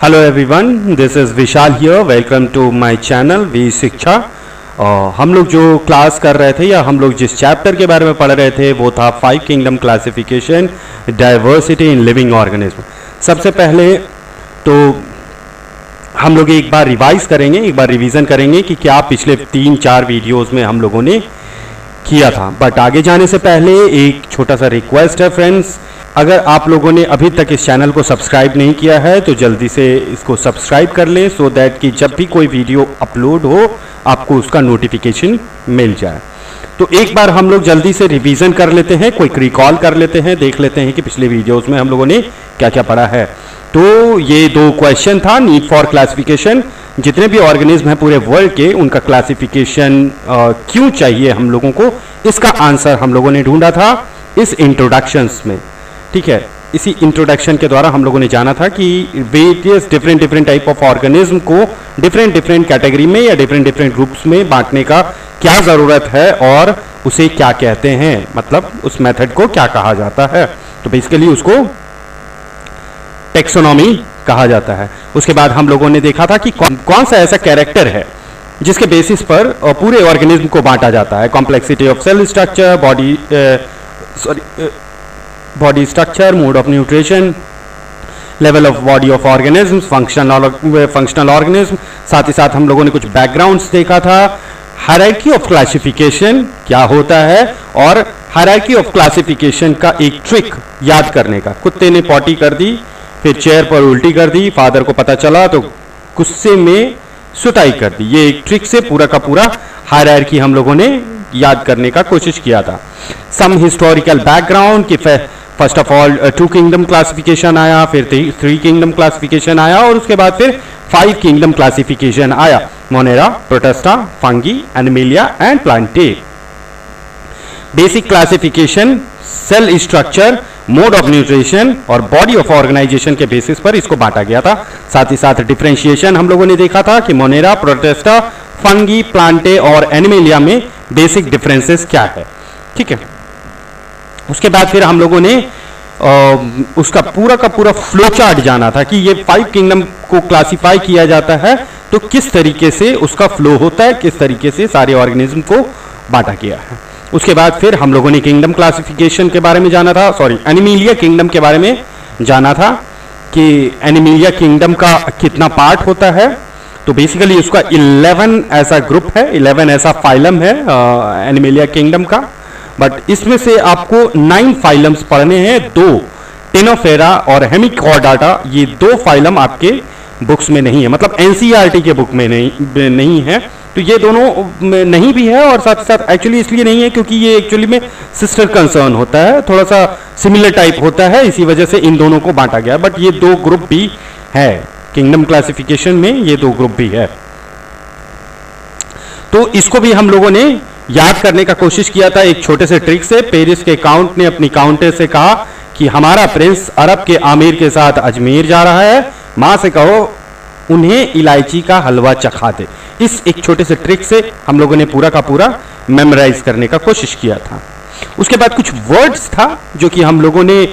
Hello everyone, this is Vishal here. Welcome to my channel V Shiksha. हम लोग जो class कर रहे थे या हम लोग जिस चैप्टर के बारे में पढ़ रहे थे वो था 5 kingdom classification, diversity in living organism. सबसे पहले तो हम लोग एक बार रिवाइज करेंगे, एक बार रिवीजन करेंगे कि क्या पिछले 3-4 वीडियोस में हम लोगों ने किया था। बट आगे जाने से पहले एक छोटा सा रिक्वेस्ट है फ्रेंड्स, अगर आप लोगों ने अभी तक इस चैनल को सब्सक्राइब नहीं किया है तो जल्दी से इसको सब्सक्राइब कर लें, सो दैट कि जब भी कोई वीडियो अपलोड हो आपको उसका नोटिफिकेशन मिल जाए। तो एक बार हम लोग जल्दी से रिवीजन कर लेते हैं, क्विक रिकॉल कर लेते हैं, देख लेते हैं कि पिछले वीडियोस में हम लोगों ने क्या क्या पढ़ा है। तो ये 2 क्वेश्चन था, नीड फॉर क्लासिफिकेशन। जितने भी ऑर्गेनिज्म हैं पूरे वर्ल्ड के, उनका क्लासिफिकेशन क्यों चाहिए हम लोगों को, इसका आंसर हम लोगों ने ढूंढा था इस इंट्रोडक्शंस में। ठीक है, इसी इंट्रोडक्शन के द्वारा हम लोगों ने जाना था कि various different type of organism को डिफरेंट कैटेगरी में या डिफरेंट ग्रुप्स में बांटने का क्या ज़रूरत है और उसे क्या कहते हैं, मतलब उस मेथड को क्या कहा जाता है। तो बेसिकली उसको टेक्सोनॉमी कहा जाता है। उसके बाद हम लोगों ने देखा था कि कौन सा ऐसा कैरेक्टर है जिसके बेसिस पर पूरे ऑर्गेनिज्म को बांटा जाता है। Complexity of cell structure, body structure, mode of nutrition, level of body of organism, functional organism. साथ ही साथ हम लोगों ने कुछ बैकग्राउंड्स देखा था। हायरार्की ऑफ क्लासिफिकेशन क्या होता है और हायरार्की ऑफ क्लासिफिकेशन का एक ट्रिक याद करने का। कुत्ते ने पॉटी कर दी, फिर चेयर पर उल्टी कर दी, फादर को पता चला तो गुस्से में सुताई कर दी। ये एक ट्रिक से पूरा का पूरा हायरार्की हम लोगों ने याद करने का कोशिश किया था। सम हिस्टोरिकल बैकग्राउंड कि first of all 2 kingdom classification आया, फिर 3 किंगडम क्लासिफिकेशन आया और उसके बाद फिर 5 किंगडम क्लासिफिकेशन आया। Monera, Protista, Fungi, Animalia and Plantae. Basic classification cell structure, mode of nutrition और बॉडी ऑफ ऑर्गेनाइजेशन के बेसिस पर इसको बांटा गया था। साथ ही साथ डिफरेंशिएशन हम लोगों ने देखा था कि मोनेरा, प्रोटिस्टा, फंगी, प्लांटे और एनिमेलिया में बेसिक डिफरेंसेस क्या है। ठीक है, उसके बाद फिर हम लोगों ने उसका पूरा का पूरा फ्लो चार्ट जाना था कि ये 5 किंगडम को क्लासिफाई किया जाता है तो किस तरीके से उसका फ्लो होता है, किस तरीके से सारे ऑर्गेनिज्म को बांटा गया है। उसके बाद फिर हम लोगों ने किंगडम क्लासिफिकेशन के बारे में जाना था, एनिमेलिया किंगडम के बारे में जाना था कि एनिमेलिया किंगडम का कितना पार्ट होता है। तो बेसिकली उसका 11 ऐसा ग्रुप है, 11 ऐसा फाइलम है एनिमेलिया किंगडम का। बट इसमें से आपको 9 फाइलम्स पढ़ने हैं, 2 टेनोफेरा और हेमिकॉर्डाटा। ये 2 फाइलम आपके बुक्स में नहीं है, मतलब एनसीईआरटी के बुक में नहीं है। तो ये दोनों में नहीं भी है और साथ ही साथ एक्चुअली इसलिए नहीं है क्योंकि ये एक्चुअली में सिस्टर कंसर्न होता है, थोड़ा सा सिमिलर टाइप होता है, इसी वजह से इन दोनों को बांटा गया। बट ये 2 ग्रुप भी है किंगडम क्लासिफिकेशन में, ये 2 ग्रुप भी है। तो इसको भी हम लोगों ने याद करने का कोशिश किया था एक छोटे से ट्रिक से। पेरिस के काउंट ने अपनी काउंटेस से कहा कि हमारा प्रिंस अरब के आमिर के साथ अजमेर जा रहा है, मां से कहो उन्हें इलायची का हलवा चखा दे। इस एक छोटे से ट्रिक से हम लोगों ने पूरा का पूरा मेमोराइज करने का कोशिश किया था। उसके बाद कुछ वर्ड्स था जो कि हम लोगों ने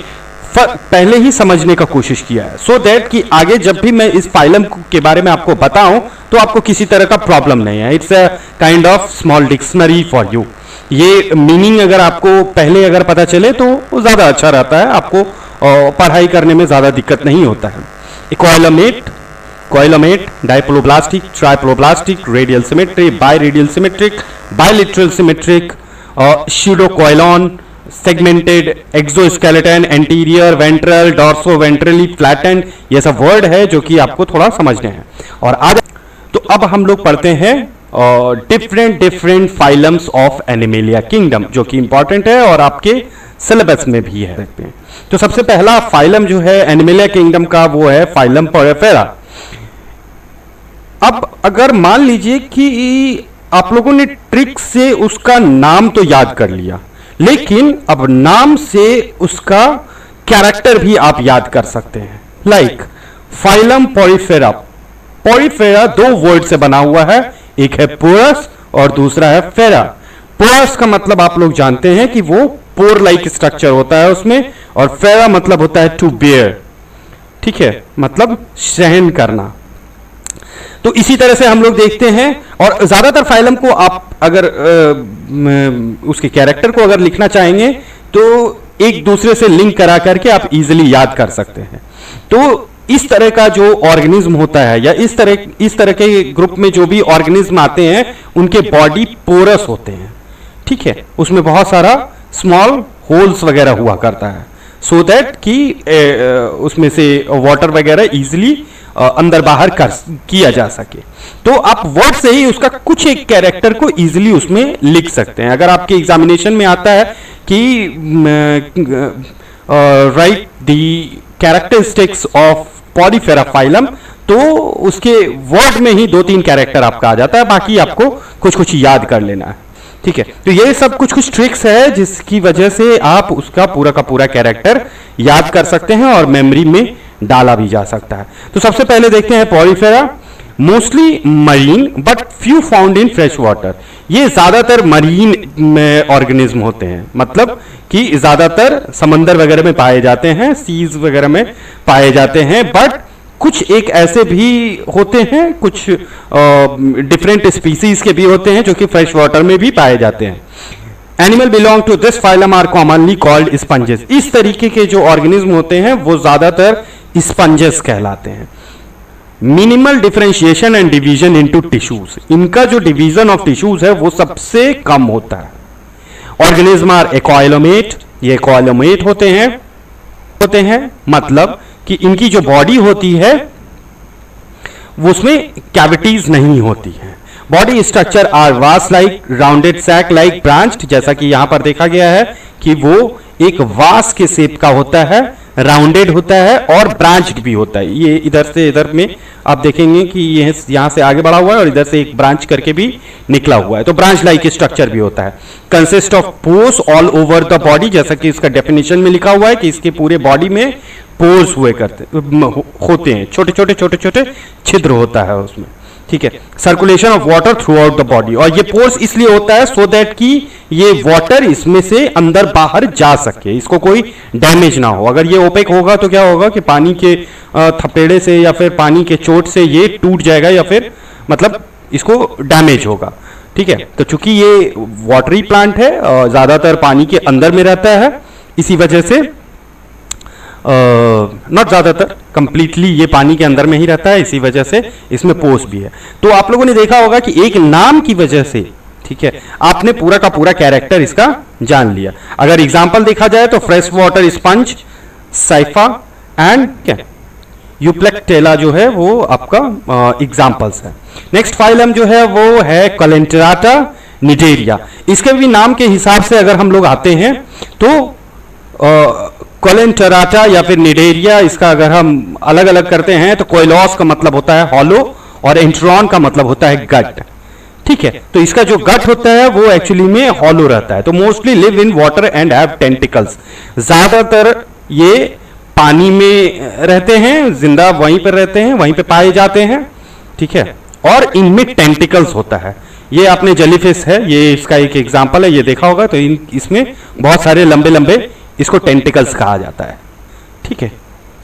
पहले ही समझने का कोशिश किया है, सो दैट कि आगे जब भी मैं इस फाइलम के बारे में आपको बताऊं तो आपको किसी तरह का प्रॉब्लम नहीं है। It's a kind of small dictionary for you. ये मीनिंग अगर आपको पहले अगर पता चले तो वो ज़्यादा अच्छा रहता है, आपको पढ़ाई करने में ज़्यादा दिक्कत नहीं होता है। Coelomate, diploblastic, triploblastic, radial symmetry, biradial symmetric, bilateral symmetric, pseudocoelom, segmented, exoskeleton, anterior, ventral, dorso ventrally flattened. ये सब वर्ड है जो कि आपको थोड़ा समझने हैं। और आज तो अब हम लोग पढ़ते हैं different phylums of animalia kingdom, जो कि इंपॉर्टेंट है और आपके सिलेबस में भी है। तो सबसे पहला फाइलम जो है एनिमेलिया किंगडम का वो है फाइलम पोरिफेरा। अब अगर मान लीजिए कि आप लोगों ने ट्रिक से उसका नाम तो याद कर लिया, लेकिन अब नाम से उसका कैरेक्टर भी आप याद कर सकते हैं। Like phylum Porifera. Porifera 2 word से बना हुआ है, एक है पोरस और दूसरा है फेरा। पोरस का मतलब आप लोग जानते हैं कि वो पोर लाइक स्ट्रक्चर होता है उसमें, और फेरा मतलब होता है टू बियर। ठीक है, मतलब सहन करना। तो इसी तरह से हम लोग देखते हैं, और ज्यादातर फाइलम को आप अगर उसके कैरेक्टर को अगर लिखना चाहेंगे तो एक दूसरे से लिंक करा करके आप इजीली याद कर सकते हैं। तो इस तरह का जो ऑर्गेनिज्म होता है, या इस तरह के ग्रुप में जो भी ऑर्गेनिज्म आते हैं, उनके बॉडी पोरस होते हैं, ठीक है, उसमें बहुत सारा स्मॉल होल्स वगैरह हुआ करता है, सो दैट कि उसमें से वाटर वगैरह इजीली अंदर बाहर किया जा सके। तो आप वर्ड से ही उसका कुछ एक कैरेक्टर को इजीली उसमें लिख सकते हैं। अगर आपके एग्जामिनेशन में आता है कि right the characteristics of Porifera phylum, तो उसके वर्ड में ही 2-3 कैरेक्टर आपका आ जाता है, बाकी आपको कुछ कुछ याद कर लेना है, ठीक है। तो ये सब कुछ ट्रिक्स है जिसकी वजह से आप उसका पूरा का पूरा कैरेक्टर याद कर सकते हैं और मेमोरी में डाला भी जा सकता है। तो सबसे पहले देखते हैं Porifera, mostly marine but few found in fresh water. ये ज्यादातर मरीन में ऑर्गेनिज्म होते हैं, मतलब कि ज्यादातर समंदर वगैरह में पाए जाते हैं, सीज वगैरह में पाए जाते हैं, बट कुछ एक ऐसे भी होते हैं, कुछ डिफरेंट स्पीसीज के भी होते हैं जो कि फ्रेश वाटर में भी पाए जाते हैं। Animal belong to this phylum are commonly called sponges. इस तरीके के जो ऑर्गेनिज्म होते हैं वो ज्यादातर स्पंजेस कहलाते हैं। Minimal differentiation and division into tissues, इनका जो डिवीजन ऑफ टिश्यूज है वो सबसे कम होता है। ऑर्गेनिज्म आर एक्वाइलोमेट, ये एक्वाइलोमेट होते हैं मतलब कि इनकी जो बॉडी होती है वो उसमें कैविटीज नहीं होती है। Body structure are vase like rounded sac like branched, जैसा कि यहां पर देखा गया है कि वो एक वास के शेप का होता है, राउंडेड होता है और ब्रांच्ड भी होता है। ये इधर से इधर में आप देखेंगे कि ये यहां से आगे बढ़ा हुआ है और इधर से एक ब्रांच करके भी निकला हुआ है, तो ब्रांच लाइक स्ट्रक्चर भी होता है। Consist of pores all over the body, जैसा कि इसका डेफिनेशन में लिखा हुआ है कि इसके पूरे बॉडी में पोर्स होते हैं, छोटे छोटे छिद्र होता है उसमें, ठीक है। Circulation of water through out the body, और ये पोर्स इसलिए होता है सो दैट कि ये वाटर इसमें से अंदर बाहर जा सके, इसको कोई डैमेज ना हो। अगर ये ओपेक होगा तो क्या होगा कि पानी के थपेड़े से या फिर पानी के चोट से ये टूट जाएगा, या फिर मतलब इसको डैमेज होगा, ठीक है। तो चूंकि ये वाटरी प्लांट है, ज्यादातर पानी के अंदर में रहता है, इसी वजह से नॉट ज्यादातर, कंप्लीटली ये पानी के अंदर में ही रहता है, इसी वजह से इसमें पोर्स भी है। तो आप लोगों ने देखा होगा कि एक नाम की वजह से, ठीक है, आपने पूरा का पूरा कैरेक्टर इसका जान लिया। अगर एग्जांपल देखा जाए तो fresh water sponge, cipher and Euplectella जो है वो आपका एग्जांपल्स है। नेक्स्ट फाइलम जो है वो है कोलेंटेराटा निडेरिया। इसके भी नाम के हिसाब से अगर हम लोग आते हैं तो कोलेंटेराटा या फिर निडेरिया, इसका अगर हम अलग अलग करते हैं तो कोइलॉस का मतलब होता है हॉलो और एंट्रॉन का मतलब होता है गट, ठीक है। तो इसका जो गट होता है वो एक्चुअली में हॉलो रहता है। तो mostly live in water and have tentacles, ज्यादातर ये पानी में रहते हैं, जिंदा वहीं पर रहते हैं, वहीं पे पाए जाते हैं, ठीक है, और इनमें टेंटिकल्स होता है। ये आपने जेलीफिश है, ये इसका एक एग्जांपल है, ये देखा होगा, तो इसमें बहुत सारे लंबे लंबे इसको टेंटिकल्स कहा जाता है, ठीक है।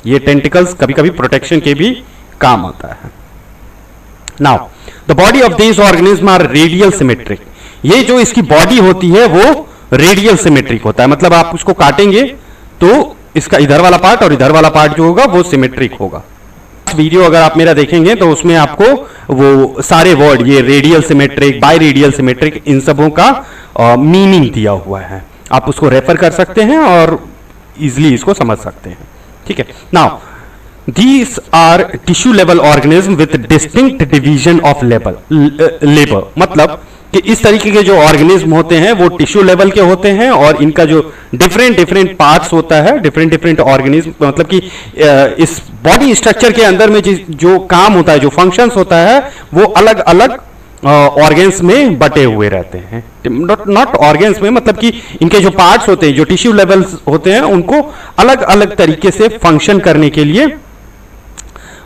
ये टेंटिकल्स कभी कभी प्रोटेक्शन के भी काम आता है। Now the body of this organism are radial symmetric. ये जो इसकी बॉडी होती है वो रेडियल सिमेट्रिक होता है, मतलब आप उसको काटेंगे तो इसका इधर वाला पार्ट और इधर वाला पार्ट जो होगा वो सिमेट्रिक होगा। वीडियो अगर आप मेरा देखेंगे तो उसमें आपको वो सारे वर्ड, ये radial symmetric, biradial symmetric, इन सबों का मीनिंग दिया हुआ है, आप उसको रेफर कर सकते हैं और इजिली इसको समझ सकते हैं, ठीक है। Now these are tissue level organism with distinct division of labour, मतलब कि इस तरीके के जो ऑर्गेनिज्म होते हैं वो टिश्यू लेवल के होते हैं और इनका जो डिफरेंट पार्ट्स होता है, डिफरेंट ऑर्गेनिज्म, मतलब कि इस बॉडी स्ट्रक्चर के अंदर में जो काम होता है, जो फंक्शंस होता है, वो अलग अलग ऑर्गेन्स में बटे हुए रहते हैं। नॉट ऑर्गेन्स में, मतलब कि इनके जो पार्ट्स होते हैं, जो टिश्यू लेवल्स होते हैं, उनको अलग अलग तरीके से फंक्शन करने के लिए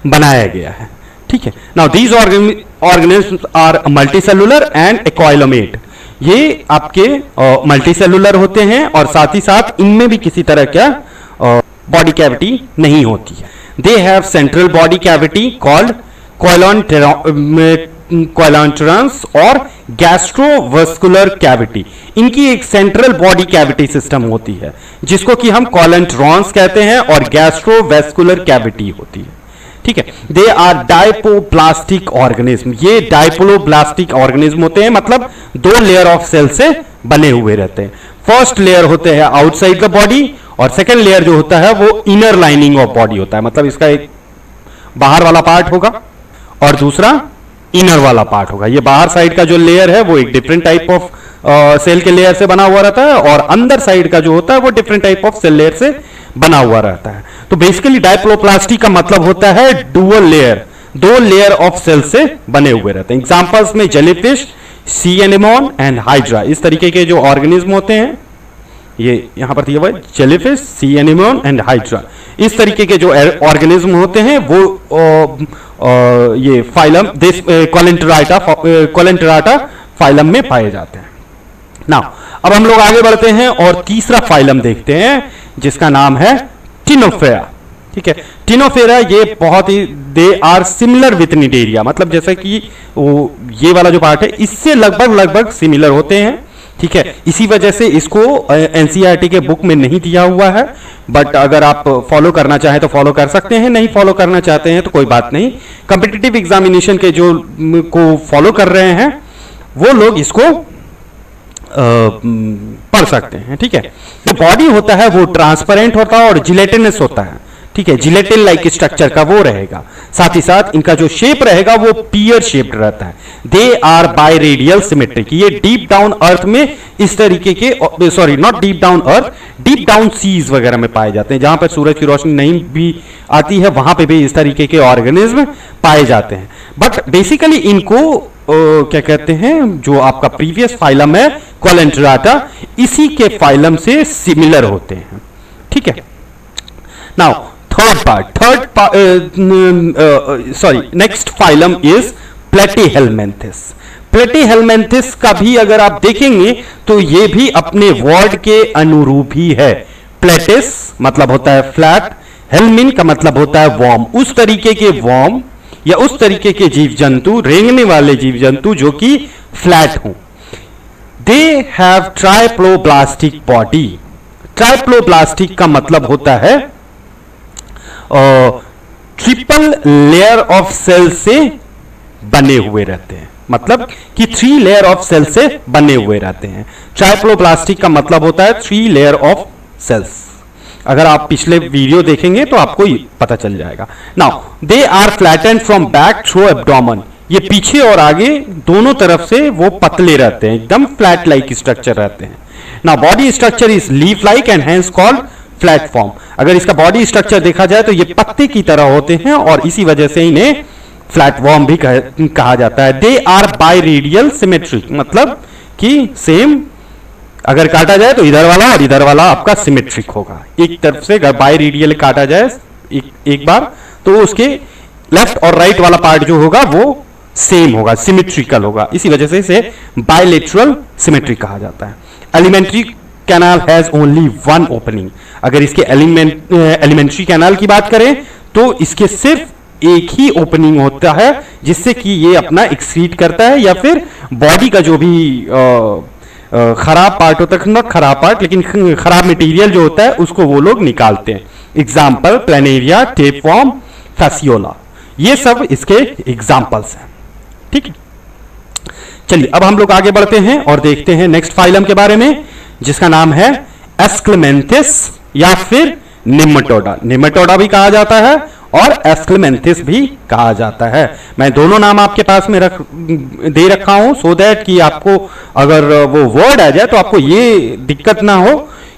बनाया गया है, ठीक है। Now these organisms are multicellular and acoelomate. ये आपके मल्टीसेलुलर होते हैं और साथ ही साथ इनमें भी किसी तरह का बॉडी कैविटी नहीं होती है। They have central body cavity called coelenteron और गैस्ट्रोवस्कुलर कैविटी। इनकी एक सेंट्रल बॉडी कैविटी सिस्टम होती है जिसको कि हम कोलोंट्रॉन्स कहते हैं और गैस्ट्रोवेस्कुलर कैविटी होती है। ठीक है, दे आर डायपोप्लास्टिक ऑर्गेनिज्म। ये डायपोप्लास्टिक ऑर्गेनिज्म होते हैं, मतलब दो लेयर ऑफ सेल से बने हुए रहते हैं। फर्स्ट लेयर होते हैं आउटसाइड द बॉडी और सेकेंड लेयर जो होता है वो इनर लाइनिंग ऑफ बॉडी होता है, मतलब इसका एक बाहर वाला पार्ट होगा और दूसरा इनर वाला पार्ट होगा। ये बाहर साइड का जो लेयर है वो एक डिफरेंट टाइप ऑफ सेल के लेयर से बना हुआ रहता है और अंदर साइड का जो होता है वो different type of cell layer से बना हुआ रहता है। तो बेसिकली डायप्लोप्लास्टी का मतलब होता है डुअल लेयर, दो लेयर ऑफ सेल से बने हुए रहते हैं। एग्जांपल्स में जेलीफिश, सी एनेमोन एंड हाइड्रा, इस तरीके के जो ऑर्गेनिज्म होते हैं, ये यहां पर दिया हुआ है जेलीफिश, सी एनेमोन एंड हाइड्रा, इस तरीके के जो ऑर्गेनिज्म होते हैं वो ये फाइलम कोलेंटराटा फाइलम में पाए जाते हैं। नाउ अब हम लोग आगे बढ़ते हैं और तीसरा फाइलम देखते हैं जिसका नाम है टिनोफेरा। ठीक है, टिनोफेरा ये बहुत ही they are similar with Cnidaria, मतलब जैसे कि वो ये वाला जो पार्ट है इससे लगभग सिमिलर होते हैं। ठीक है, इसी वजह से इसको एनसीईआरटी के बुक में नहीं दिया हुआ है, बट अगर आप फॉलो करना चाहें तो फॉलो कर सकते हैं, नहीं फॉलो करना चाहते हैं तो कोई बात नहीं। कॉम्पिटिटिव एग्जामिनेशन के जो को फॉलो कर रहे हैं वो लोग इसको पढ़ सकते हैं। ठीक है, जो बॉडी होता है वो ट्रांसपेरेंट होता है और जिलेटिनस होता है। ठीक है, जिलेटिन लाइक स्ट्रक्चर का वो रहेगा, साथ ही साथ इनका जो शेप रहेगा वो पियर शेप्ड रहता है। They are biradial symmetric, ये डीप डाउन अर्थ में इस तरीके के, sorry not deep down earth, deep down seas वगैरह में पाए जाते हैं, जहां पर सूरज की रोशनी नहीं भी आती है वहां पे भी इस तरीके के ऑर्गेनिज्म पाए जाते हैं। बट बेसिकली इनको क्या कहते हैं, जो आपका प्रीवियस फाइलम है कोलेंटराटा, इसी के फाइलम से सिमिलर होते हैं। ठीक है, नाउ नेक्स्ट फाइलम इज प्लेटीहेलमिन्थिस। प्लेटीहेलमिन्थिस का भी अगर आप देखेंगे तो ये भी अपने वर्ड के अनुरूप ही है। प्लेटिस मतलब होता है फ्लैट, हेलमिन का मतलब होता है वॉर्म, उस तरीके के वॉर्म या उस तरीके के जीव जंतु, रेंगने वाले जीव जंतु जो कि फ्लैट हों। They have ट्राइप्लोब्लास्टिक body. ट्राइप्लोब्लास्टिक का मतलब होता है ट्रिपल लेयर ऑफ सेल से बने हुए रहते हैं, मतलब कि 3 लेयर ऑफ सेल से बने हुए रहते हैं। ट्राइप्लोब्लास्टिक का मतलब होता है 3 लेयर ऑफ सेल्स। अगर आप पिछले वीडियो देखेंगे तो आपको पता चल जाएगा। Now they are flattened from back through abdomen, ये पीछे और आगे दोनों तरफ से वो पतले रहते हैं, एकदम फ्लैट लाइक स्ट्रक्चर रहते हैं। Now body structure is leaf like and hence called flat form. अगर इसका बॉडी स्ट्रक्चर देखा जाए तो ये पत्ते की तरह होते हैं और इसी वजह से इन्हें फ्लैट वॉर्म भी कहा जाता है। They are biradial symmetric, मतलब कि सेम अगर काटा जाए तो इधर वाला और इधर वाला आपका सिमेट्रिक होगा। एक तरफ से अगर बाय रेडियल काटा जाए एक बार तो उसके लेफ्ट और राइट वाला पार्ट जो होगा वो सेम होगा, सिमेट्रिकल होगा, इसी वजह से इसे बायलेटरल सिमेट्री कहा जाता है। Alimentary canal has only one opening. अगर इसके एलिमेंट्री कैनाल की बात करें तो इसके सिर्फ एक ही ओपनिंग होता है जिससे कि ये अपना एक्सक्रीट करता है या फिर बॉडी का जो भी खराब पार्ट होता है, नॉट खराब पार्ट लेकिन खराब मटेरियल जो होता है उसको वो लोग निकालते हैं। एग्जाम्पल प्लेनेरिया, टेपवॉर्म, फैसियोला, ये सब इसके एग्जाम्पल्स हैं। ठीक है, चलिए अब हम लोग आगे बढ़ते हैं और देखते हैं नेक्स्ट फाइलम के बारे में जिसका नाम है एस्क्लेमेंथिस या फिर निमेटोडा। निमेटोडा भी कहा जाता है और एस्क्लेमेंथिस भी कहा जाता है। मैं दोनों नाम आपके पास में दे रखा हूं सो दैट कि आपको अगर वो वर्ड आ जाए तो आपको ये दिक्कत ना हो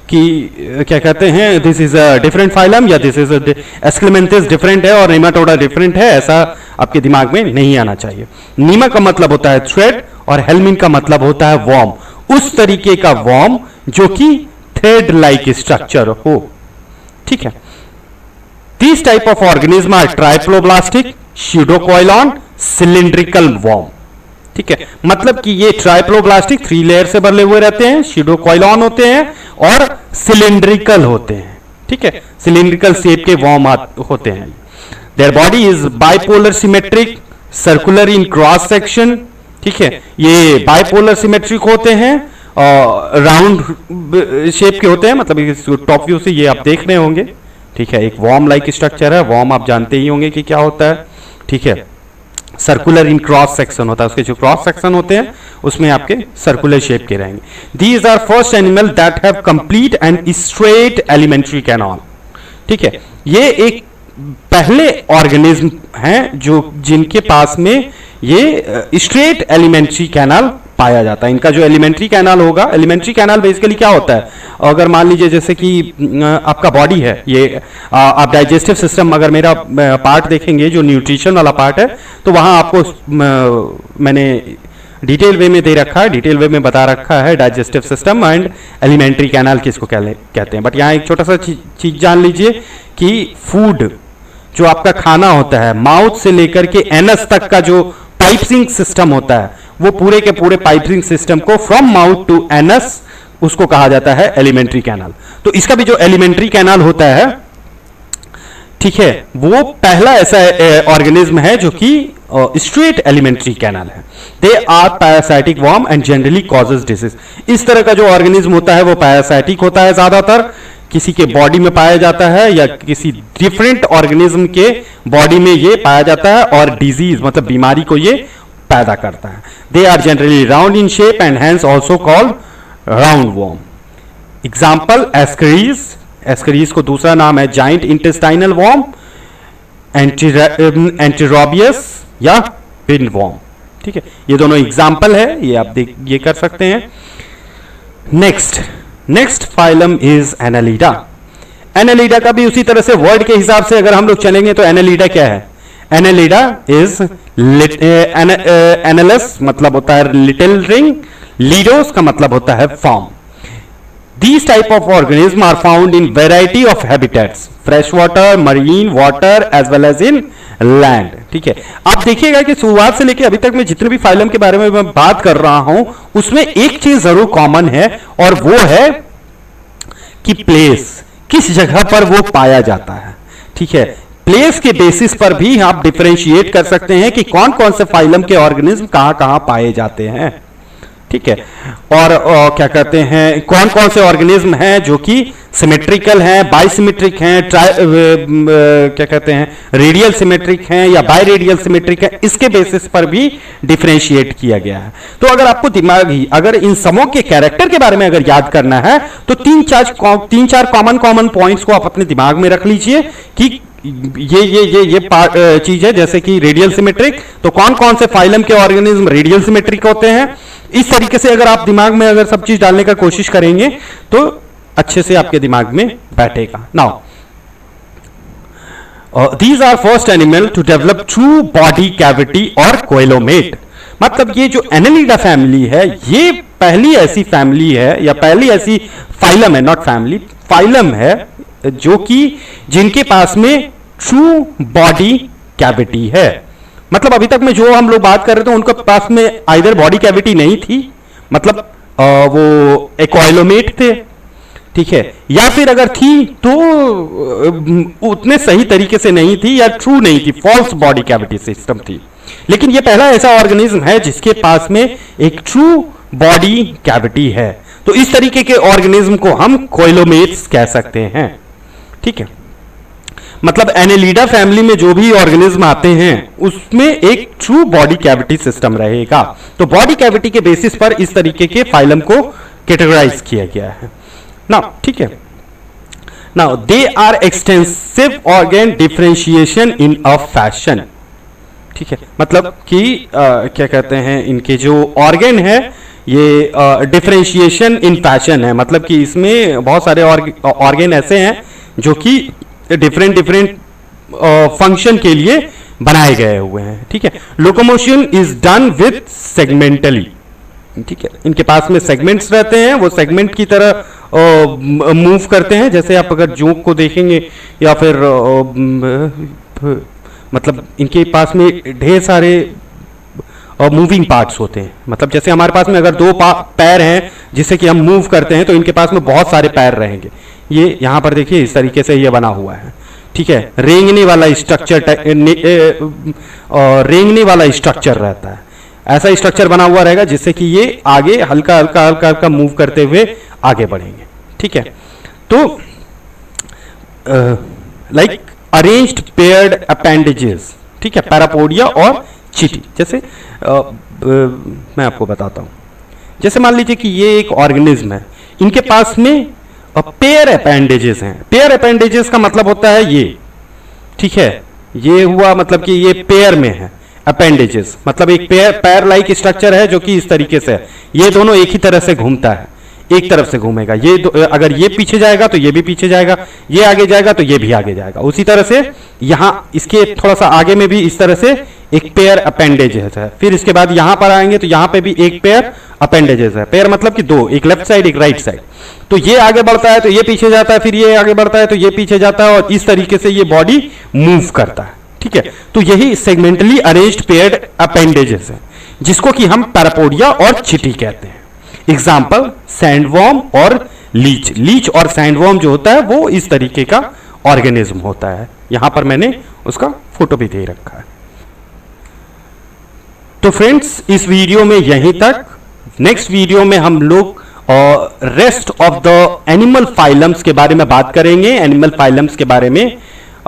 कि क्या कहते हैं this is a different phylum या दिस इज एस्क्लेमेंथिस डिफरेंट है और निमेटोडा डिफरेंट है, ऐसा आपके दिमाग में नहीं आना चाहिए। नीमा का मतलब होता है थ्रेड और हेलमिन का मतलब होता है वॉर्म, उस तरीके का वॉर्म जो कि थ्रेड लाइक स्ट्रक्चर हो। ठीक है, These type of organism are ट्राइप्लोब्लास्टिक, pseudocoelon, cylindrical worm। ठीक है, मतलब कि ये ट्राइप्लोब्लास्टिक 3 लेयर से बने हुए रहते हैं, pseudocoelon होते हैं और सिलिंड्रिकल होते हैं। ठीक है, सिलिंड्रिकल शेप के वॉर्म होते हैं। Their body is bipolar symmetric, circular in cross section, ठीक है, ये बाइपोलर सिमेट्रिक होते हैं और राउंड शेप के होते हैं, मतलब टॉप व्यू से ये आप देख रहे होंगे, ठीक है। एक वॉर्म लाइक स्ट्रक्चर है, वॉर्म आप जानते ही होंगे कि क्या होता है, ठीक है। सर्कुलर इन क्रॉस सेक्शन होता है, उसके जो क्रॉस सेक्शन होते हैं उसमें आपके सर्कुलर शेप के रहेंगे। These are first animal that have complete and straight alimentary canal, ठीक है। ये एक पहले ऑर्गेनिज्म हैं जो जिनके पास में ये स्ट्रेट एलिमेंट्री कैनाल पाया जाता है। इनका जो एलिमेंट्री कैनाल होगा, एलिमेंट्री कैनाल बेसिकली क्या होता है, अगर मान लीजिए जैसे कि आपका बॉडी है, ये आप डाइजेस्टिव सिस्टम, अगर मेरा पार्ट देखेंगे जो न्यूट्रिशन वाला पार्ट है, तो वहां आपको मैंने डिटेल वे में दे रखा है, डिटेल वे में बता रखा है digestive system and alimentary canal किसको कहते हैं। बट यहाँ एक छोटा सा चीज जान लीजिए कि फूड जो आपका खाना होता है, माउथ से लेकर के एनस तक का जो पाइपिंग सिस्टम होता है, वो पूरे के पूरे पाइपिंग सिस्टम को फ्रॉम माउथ टू एनस, उसको कहा जाता है एलिमेंट्री कैनाल। तो इसका भी जो एलिमेंट्री कैनाल होता है, ठीक है, वो पहला ऐसा ऑर्गेनिज्म है जो कि स्ट्रेट एलिमेंट्री कैनाल है। They are parasitic worm and generally causes disease. इस तरह का जो ऑर्गेनिज्म होता है वो पैरासाइटिक होता है, ज्यादातर किसी के बॉडी में पाया जाता है या किसी डिफरेंट ऑर्गेनिज्म के बॉडी में ये पाया जाता है और डिजीज मतलब बीमारी को ये पैदा करता है। They are generally round in shape and hence also called round worm. Example Ascaris, Ascaris को दूसरा नाम है जाइंट इंटेस्टाइनल वॉर्म, एंटीरोबियस या पिन वॉर्म, ठीक है। ये दोनों एग्जाम्पल है, ये आप ये कर सकते हैं। Next phylum is Annelida. Annelida का भी उसी तरह से वर्ड के हिसाब से अगर हम लोग चलेंगे तो एनालिडा क्या है, एनालिडा इज एनालस मतलब होता है लिटिल रिंग, लीडोस का मतलब होता है form. These type of organisms are found in variety of habitats, fresh water, marine water as well as in land, ठीक है। आप देखिएगा कि शुरुआत से लेकर अभी तक मैं जितने भी फाइलम के बारे में मैं बात कर रहा हूं उसमें एक चीज जरूर कॉमन है और वो है कि प्लेस, किस जगह पर वो पाया जाता है, ठीक है। प्लेस के बेसिस पर भी आप डिफरेंशिएट कर सकते हैं कि कौन कौन से फाइलम के ऑर्गेनिज्म कहां कहां पाए जाते हैं, ठीक है। और क्या कहते हैं, कौन कौन से ऑर्गेनिज्म हैं जो कि सिमेट्रिकल हैं, बाइसिमेट्रिक हैं, क्या कहते हैं रेडियल सिमेट्रिक हैं या बाय रेडियल सिमेट्रिक है, इसके बेसिस पर भी डिफरेंशिएट किया गया है। तो अगर आपको दिमागी अगर इन समूह के कैरेक्टर के बारे में अगर याद करना है तो तीन चार कॉमन पॉइंट्स को आप अपने दिमाग में रख लीजिए कि ये चीज है, जैसे कि रेडियल सिमेट्रिक, तो कौन कौन से फाइलम के ऑर्गेनिज्म रेडियल सिमेट्रिक होते हैं। इस तरीके से अगर आप दिमाग में अगर सब चीज डालने का कोशिश करेंगे तो अच्छे से आपके दिमाग में बैठेगा। Now these are first animal to develop true body cavity और कोइलोमेट। मतलब ये जो एनालिडा फैमिली है ये पहली ऐसी फैमिली है या पहली ऐसी फाइलम है, नॉट फैमिली, फाइलम है जो कि जिनके पास में ट्रू बॉडी कैविटी है। मतलब अभी तक में जो हम लोग बात कर रहे थे उनके पास में आइदर बॉडी कैविटी नहीं थी, मतलब वो एक्वाइलोमेट थे, ठीक है, या फिर अगर थी तो उतने सही तरीके से नहीं थी या ट्रू नहीं थी, फॉल्स बॉडी कैविटी सिस्टम थी। लेकिन ये पहला ऐसा ऑर्गेनिज्म है जिसके पास में एक ट्रू बॉडी कैविटी है। तो इस तरीके के ऑर्गेनिज्म को हम कोइलोमेट्स कह सकते हैं, ठीक है। मतलब एनालिडा फैमिली में जो भी ऑर्गेनिज्म आते हैं उसमें एक ट्रू बॉडी कैविटी सिस्टम रहेगा। तो बॉडी कैविटी के बेसिस पर इस तरीके के फाइलम को कैटेगराइज किया गया है ना, ठीक है। Now they are extensive organ differentiation in a fashion, ठीक है। मतलब कि क्या कहते हैं, इनके जो ऑर्गन है ये डिफरेंशिएशन इन फैशन है, मतलब कि इसमें बहुत सारे ऑर्गन ऐसे हैं जो कि डिफरेंट फंक्शन के लिए बनाए गए हुए हैं, ठीक है। Locomotion is done with segmentally, ठीक है। इनके पास में सेगमेंट्स रहते हैं, वो सेगमेंट की तरह मूव करते हैं। जैसे आप अगर जोंक को देखेंगे या फिर मतलब इनके पास में ढेर सारे मूविंग पार्ट्स होते हैं। मतलब जैसे हमारे पास में अगर दो पैर हैं जिससे कि हम मूव करते हैं तो इनके पास में बहुत सारे पैर रहेंगे। ये यहाँ पर देखिए इस तरीके से ये बना हुआ है, ठीक है, रेंगने वाला स्ट्रक्चर, रेंगने वाला स्ट्रक्चर रहता है। ऐसा स्ट्रक्चर बना हुआ रहेगा जिससे कि ये आगे हल्का हल्का हल्का हल्का मूव करते हुए आगे बढ़ेंगे। ठीक है, तो लाइक अरेंज्ड पेयर्ड अपेंडेजेस, ठीक है, पैरापोडिया और चींटी। जैसे मैं आपको बताता हूं, जैसे मान लीजिए कि ये एक ऑर्गेनिज्म है, इनके पास में पेयर अपेंडेजेस हैं। पेयर अपेंडेजेस का मतलब होता है ये, ठीक है, ये हुआ मतलब कि ये पेयर में है। अपेंडेजेस मतलब एक पैर लाइक स्ट्रक्चर है जो कि इस तरीके से है, ये दोनों एक ही तरह से घूमता है, एक तरफ से घूमेगा। ये अगर ये पीछे जाएगा तो ये भी पीछे जाएगा, ये आगे जाएगा तो ये भी आगे जाएगा। उसी तरह से यहाँ इसके थोड़ा सा आगे में भी इस तरह से एक पेयर अपेंडेजेस है। फिर इसके बाद यहां पर आएंगे तो यहां पे भी एक पेयर अपेंडेजेस है। पेयर मतलब कि दो, एक लेफ्ट साइड एक राइट साइड। तो ये आगे बढ़ता है तो ये पीछे जाता है, फिर ये आगे बढ़ता है तो ये पीछे जाता है, और इस तरीके से ये बॉडी मूव करता है। ठीक है, तो यही सेगमेंटली अरेंज्ड पेयर्ड अपेंडेजेस है, जिसको कि हम पैरापोडिया और चींटी कहते हैं। एग्जाम्पल सैंडवर्म और लीच। लीच और सैंडवर्म जो होता है वो इस तरीके का ऑर्गेनिज्म होता है। यहां पर मैंने उसका फोटो भी दे रखा है। तो फ्रेंड्स, इस वीडियो में यहीं तक। नेक्स्ट वीडियो में हम लोग rest of the animal phylums के बारे में बात करेंगे, एनिमल फाइलम्स के बारे में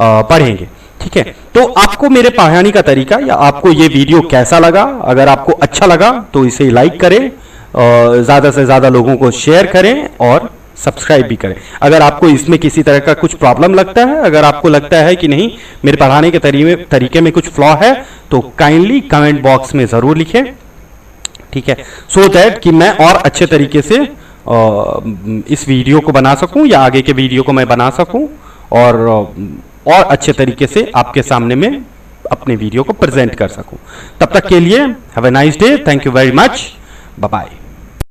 पढ़ेंगे। ठीक है, तो आपको मेरे पढ़ाने का तरीका या आपको ये वीडियो कैसा लगा? अगर आपको अच्छा लगा तो इसे लाइक करें, ज़्यादा से ज़्यादा लोगों को शेयर करें और सब्सक्राइब भी करें। अगर आपको इसमें किसी तरह का कुछ प्रॉब्लम लगता है, अगर आपको लगता है कि नहीं मेरे पढ़ाने के तरीके में कुछ फ्लॉ है, तो काइंडली कमेंट बॉक्स में ज़रूर लिखें। ठीक है, सो दैट कि मैं और अच्छे तरीके से इस वीडियो को बना सकूं या आगे के वीडियो को मैं बना सकूं और अच्छे तरीके से आपके सामने में अपने वीडियो को प्रेजेंट कर सकूं। तब तक के लिए have a nice day, thank you very much, bye bye.